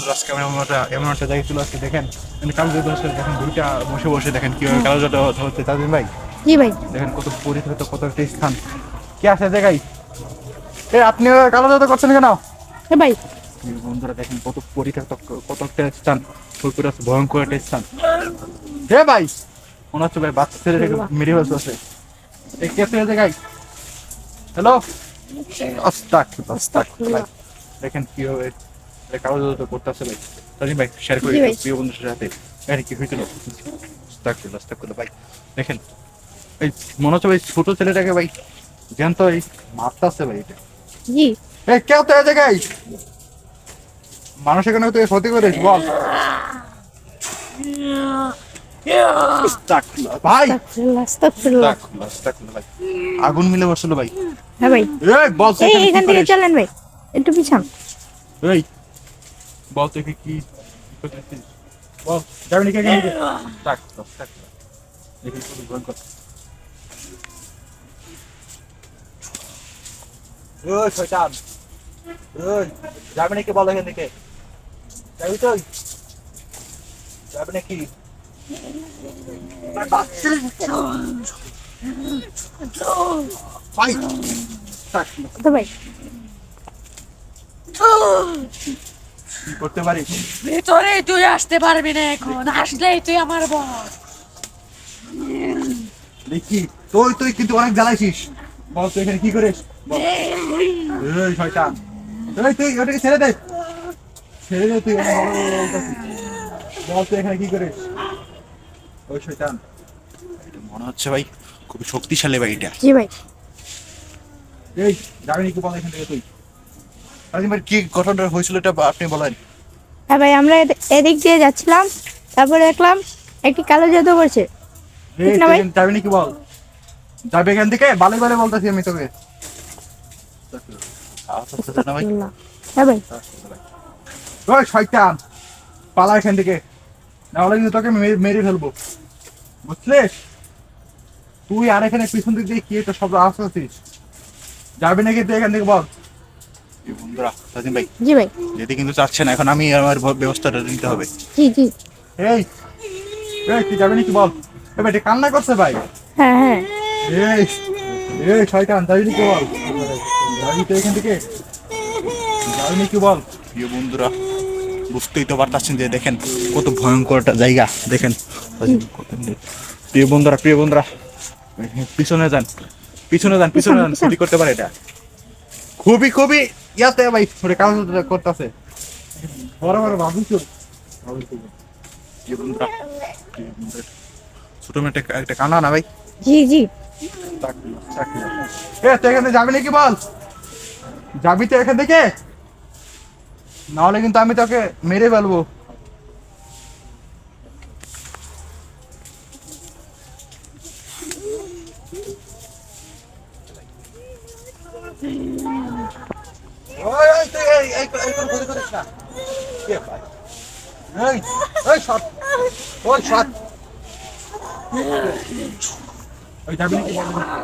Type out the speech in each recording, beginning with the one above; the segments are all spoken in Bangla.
আজকে আমরা এমন একটা জায়গায় চলে আসছি দেখেন, মানে কালো জাদু হচ্ছে দেখেন দুইটা বসে বসে দেখেন কিভাবে কালো জাদু হচ্ছে তাদের ভাই। জি ভাই। দেখেন কত পরিচিত কত একটা স্থান কি আছে জায়গায়। আপনি কালো জাদু করছেন কেন? হ্যাঁ ভাই। বন্ধুরা দেখেন কত পরিত্যক্ত কত একটা স্থান, পুরো ভয়ঙ্কর একটা স্থান। হে ভাই মনে হচ্ছে ভাই বাচ্চা ছেলেটাকে মেরে ফেলছে। এই কে আছে এই জায়গায়? হ্যালো আস্তাগফিরুল্লাহ আস্তাগফিরুল্লাহ। দেখেন কিভাবে কালো জাদু করতেছে ভাই। তাজিম ভাই শেয়ার করি প্রিয় বন্ধুদের সাথে এখানে কি হয়েছিল। আস্তাগফিরুল্লাহ আস্তাগফিরুল্লাহ ভাই। দেখেন এই মনে হচ্ছে ভাই ছোট ছেলেটাকে ভাই জ্ঞান তো এই মারতেছে ভাই। এটা জি। এই কেউ তো এই জায়গায় মানুষ এখানে তুই ক্ষতি করিস বল। ভাই আস্তাগফিরুল্লাহ। ভাই আগুন মিলে বসলো ভাই। হ্যাঁ ভাই। এই বল তুই এই এখান থেকে চলেন ভাই, একটু পিছান। এই বল তুই কি করতেছিস বল। যাবি নাকি এখান থেকে? থাক থাক দেখি কত ভয়ঙ্কর। ওই শয়তান ওই যাবি নাকি বল এখান থেকে? যাবি তুই? যাবি নাকি? ভাই থাক তো ভাই কি করতে পারিস? ভেতরে তুই আসতে পারবি না, এখন আসলেই তুই আমার বস। দেখি তুই তুই কিন্তু অনেক জ্বালাইছিস। বল তুই এখানে কি করিস বল। এই শয়তান এই তুই ওটাকে ছেড়ে দে, ছেড়ে দে তুই এখানে বল তুই এখানে কি করিস? ওই শয়তান এটা মনে হচ্ছে ভাই খুবই শক্তিশালী ভাই এটা। জি ভাই। এই যাবি নাকি বল এখান থেকে তুই? ভাই কি ঘটনা হয়েছিল এটা আপনি বলেন। হ্যাঁ ভাই, আমরা এদিক দিয়ে যাচ্ছিলাম, তারপরে দেখলাম একটি কালো জাদু করছে। ঠিক না ভাই? যাবি নাকি বল? যাবে এখান থেকে বালে বালে বলতেছি আমি তোকে। আস্তাগফিরুল্লাহ। হ্যাঁ ভাই। ওই শয়তান পালা এখান থেকে, না হলে কিন্তু তোকে মেরে ফেলবো বুঝলিস? তুই আর এখানে পিছন দিক দিয়ে কি একটা শব্দ আসছিস, যাবি নাকি তুই এখান থেকে বল। বন্ধুরা তাজিম ভাই জি ভাই। যেতে কিন্তু চাচ্ছে না, এখন আমি আমার ব্যবস্থাটা নিতে হবে। জি জি। এই এই তুই যাবি নাকি বল। এ ভাই কান্না করছে ভাই। হ্যাঁ হ্যাঁ। এই এই শয়তান যাবি নাকি বল। যাবি তো এখান থেকে, যাবি নাকি বল। প্রিয় বন্ধুরা বুঝতেই তো পারতেছেন যে দেখেন কত ভয়ঙ্কর একটা জায়গা দেখেন। প্রিয় বন্ধুরা পিছনে যান পিছনে যান পিছনে যান, ক্ষতি করতে পারে এটা। খুবই খুবই ইয়াতে ভাই ওরে কাজ করতেছে বড় বড় ভাবিস। ছোট মেয়ে একটা কান্না না ভাই। জি জি। তুই এখান থেকে যাবি নাকি বল। যাবি তো এখান থেকে, নাহলে কিন্তু আমি তোকে মেরে ফেলবো।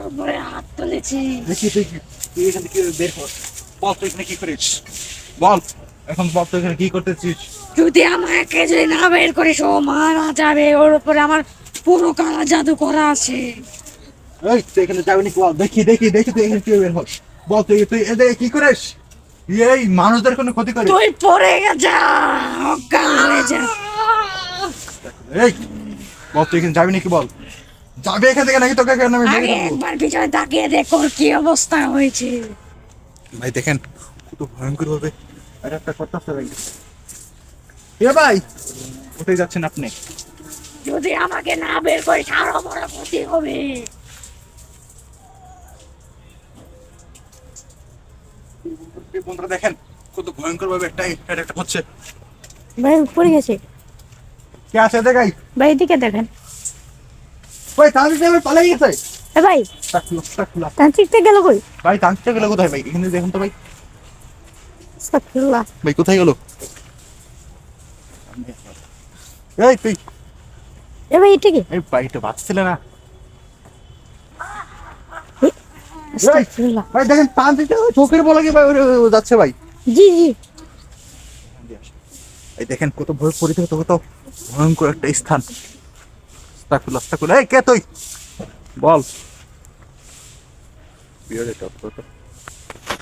উপরে হাত তুলেছি। দেখি তুই এখান থেকে বের কর। বল তুই এখানে কি করিস বল। এখন বল তুই এখানে কি করতেছিস? যদি আমাকে যদি না বের করিস ও মারা যাবে, ওর উপরে আমার পুরো কালা জাদু করা আছে। এই তুই এখানে যাবি নাকি বল। দেখি তুই এখানে কি বের হস বল। তুই এদের কি করিস? এই মানুষদের কোনো ক্ষতি করিস? তুই পড়ে যা, অজ্ঞান হয়ে যা। এই বল তুই এখানে যাবি নাকি বল। যাবি এখান থেকে নাকি তোকে এখানে আমি মেরে আগে ফেলবো। একবার পিছনে তাকিয়ে দেখ ওর কি অবস্থা হয়েছে। ভাই দেখেন কত ভয়ঙ্কর ভাবে একটা করতেছে ভাই। এ ভাই কোথায় যাচ্ছেন আপনি? যদি আমাকে না বের করিস আরো বড় ক্ষতি হবে। বন্ধুরা দেখেন কত ভয়ঙ্কর ভাবে একটা হচ্ছে। ভাই উপরে গেছে। কে আছে দেখাই? ভাই এদিকে দেখেন। ভাই তান্ত্রিক ভাই পালাই গেছে। এ ভাই আস্তাগফিরুল্লাহ। তান্ত্রিকটা গেল কই? ভাই তান্ত্রিক গেল কোথায় ভাই? এখানে দেখুন তো ভাই। আস্তাগফিরুল্লাহ। ভাই কোথায় গেল? এই তুই এ ভাই এটা কি? এই ভাইটা বাঁচছিল না। আস্তাগফিরুল্লাহ। ভাই দেখেন তান্ত্রিক চোখের বলা কি ভাই যাচ্ছে ভাই। জি জি। এই দেখেন কত ভয় পরিত্যক্ত, কত ভয়ঙ্কর একটা স্থান। আস্তাগফিরুল্লাহ, আস্তাগফিরুল্লাহ। এই কে তুই? বল।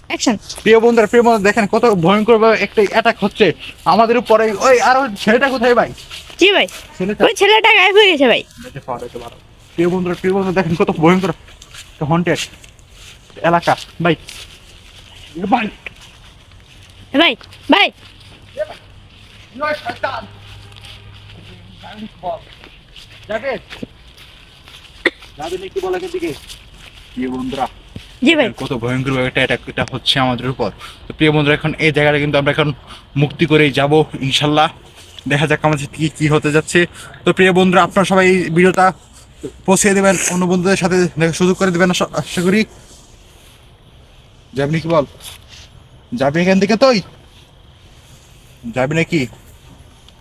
অ্যাকশন। প্রিয় বন্ধুরা দেখেন কত ভয়ঙ্কর ভাবে একটা অ্যাটাক হচ্ছে আমাদের উপরে। ওই আর ওই ছেলেটা কোথায় ভাই? জি ভাই, ছেলেটা ওই ছেলেটা গায়েব হয়ে গেছে ভাই। প্রিয় বন্ধুরা দেখেন কত ভয়ঙ্কর হন্টেড এলাকা ভাই। ভাই ভাই ভাই যাবে নাকি বলে দিকে? প্রিয় বন্ধুরা জি ভাই, কত ভয়ঙ্কর ভাবে একটা অ্যাটাক এটা হচ্ছে আমাদের উপর। তো প্রিয় বন্ধুরা এখন এই জায়গাটা কিন্তু আমরা এখন মুক্তি করেই যাব ইনশাল্লাহ। দেখা যাক আমাদের কি কি হতে যাচ্ছে। তো প্রিয় বন্ধুরা আপনারা সবাই এই ভিডিওটা পৌঁছে দেবেন, অন্য বন্ধুদের সাথে দেখার সুযোগ করে দেবেন আশা করি। যাবি নাকি বল? যাবি এখান থেকে? তুই যাবি নাকি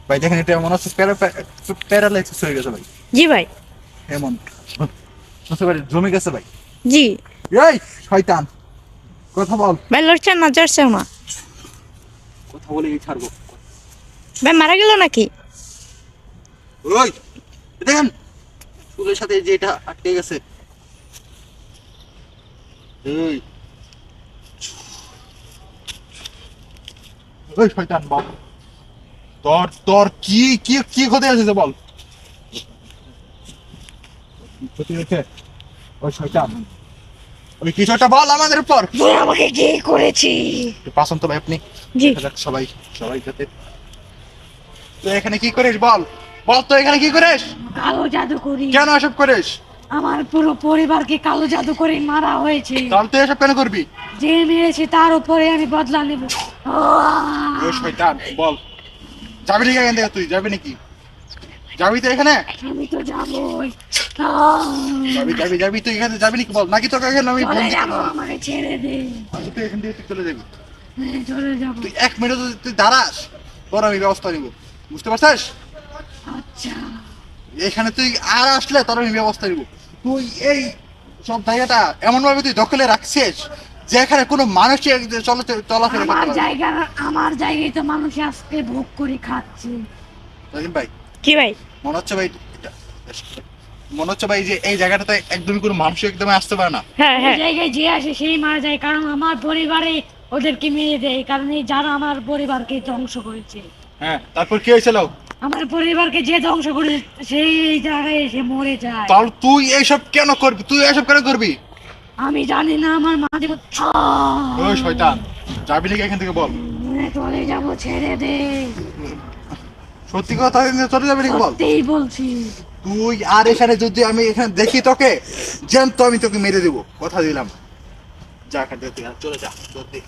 ভাই? দেখেন এটা মনে হচ্ছে প্যারালাইসিস হয়ে গেছে ভাই। জি ভাই, এমন বুঝতে পারি জমে গেছে ভাই। জি এই শয়তান কথা বল। ভাই, লড়ছে না চড়ছে না কথা বলে এই ছাড়বো ভাই, মারা গেল নাকি? ওই দেখেন চুলের সাথে যে এটা আটকে গেছে। এই ওই শয়তান বল, তোর তোর কি কি কি ক্ষতি আছে বল? ক্ষতি হয়েছে? ওই শয়তান ওই কিছুটা বল আমাদের উপর। তুই আমাকে কি করেছি? পাসন তো ভাই আপনি জি দেখা যাক সবাই সবাই যাতে। তুই এখানে কি করিস বল? বল তো এখানে কি করিস? কালো জাদু করি। কেন এসব করিস? আমার পুরো পরিবারকে কালো জাদু করে মারা হয়েছে। তাহলে তুই এসব কেন করবি? যে মেরেছে তার উপরে আমি বদলা নেব। ওই শয়তান বল, যাবি নাকি এখান থেকে? তুই যাবি নাকি? যাবি তো এখানে? আমি তো যাবই। যাবি তুই এখানে যাবি নাকি বল? নাকি তোকে এখানে আমি চলে বন্দি যাবো, করবো? আমাকে ছেড়ে দে। তুই এখান থেকে তুই চলে যাবি। চলে যাবো। তুই 1 মিনিট যদি তুই দাঁড়াস তোর আমি ব্যবস্থা নিব, বুঝতে পারছিস? আচ্ছা, এখানে তুই আর আসলে তোর আমি ব্যবস্থা নিব। তুই এই সব জায়গাটা এমন ভাবে তুই দখলে রাখছিস যে এখানে কোনো মানুষই চলাফেরা করতে পারবে না। আমার জায়গায় তো মানুষ আজকে ভোগ করে খাচ্ছে। জানেন ভাই কি ভাই? মনে হচ্ছে ভাই মনে হচ্ছে ভাই যে এই জায়গাটাতে একদমই কোনো মানুষ একদমই আসতে পারে না। হ্যাঁ এই হ্যাঁ, জায়গায় যে আসে সেই মারা যায়, কারণ আমার পরিবারে ওদেরকে মেরে দেয়, কারণ এই যারা আমার পরিবারকে ধ্বংস করেছে। হ্যাঁ তারপর কি হয়েছিল? আমার পরিবারকে যে ধ্বংস করেছে সেই জায়গায় এসে মরে যায়। তাহলে তুই এইসব কেন করবি? তুই এইসব কেন করবি? আমি জানি না, আমার মাঝে ওই শয়তান যাবি নাকি এখান থেকে বল? চলে যাবো, ছেড়ে দে। সত্যি কথা চলে যাবি নাকি বল? সত্যিই বলছি। তুই আর এখানে যদি আমি এখানে দেখি তোকে জ্যান্ত আমি তোকে মেরে দেবো, কথা দিলাম। যা এখান থেকে তুই আর চলে যা সত্যি।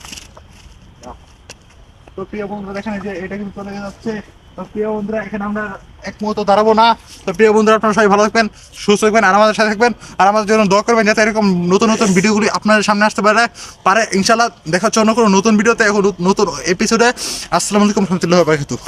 তো প্রিয় বন্ধুরা দেখেন যে এটা কিন্তু চলে যাচ্ছে। তো প্রিয় বন্ধুরা এখানে আমরা এক মুহূর্ত দাঁড়াবো না। তো প্রিয় বন্ধুরা আপনারা সবাই ভালো থাকবেন, সুস্থ থাকবেন, আর আমাদের সাথে থাকবেন, আর আমাদের জন্য দোয়া করবেন যাতে এরকম নতুন নতুন ভিডিওগুলি আপনাদের সামনে আসতে পারে ইনশাল্লাহ। দেখা হচ্ছে অন্য কোনো নতুন ভিডিওতে, এখন নতুন এপিসোডে। আসসালামু আলাইকুম রহমতুল্লাহি ওয়া বারাকাতুহু।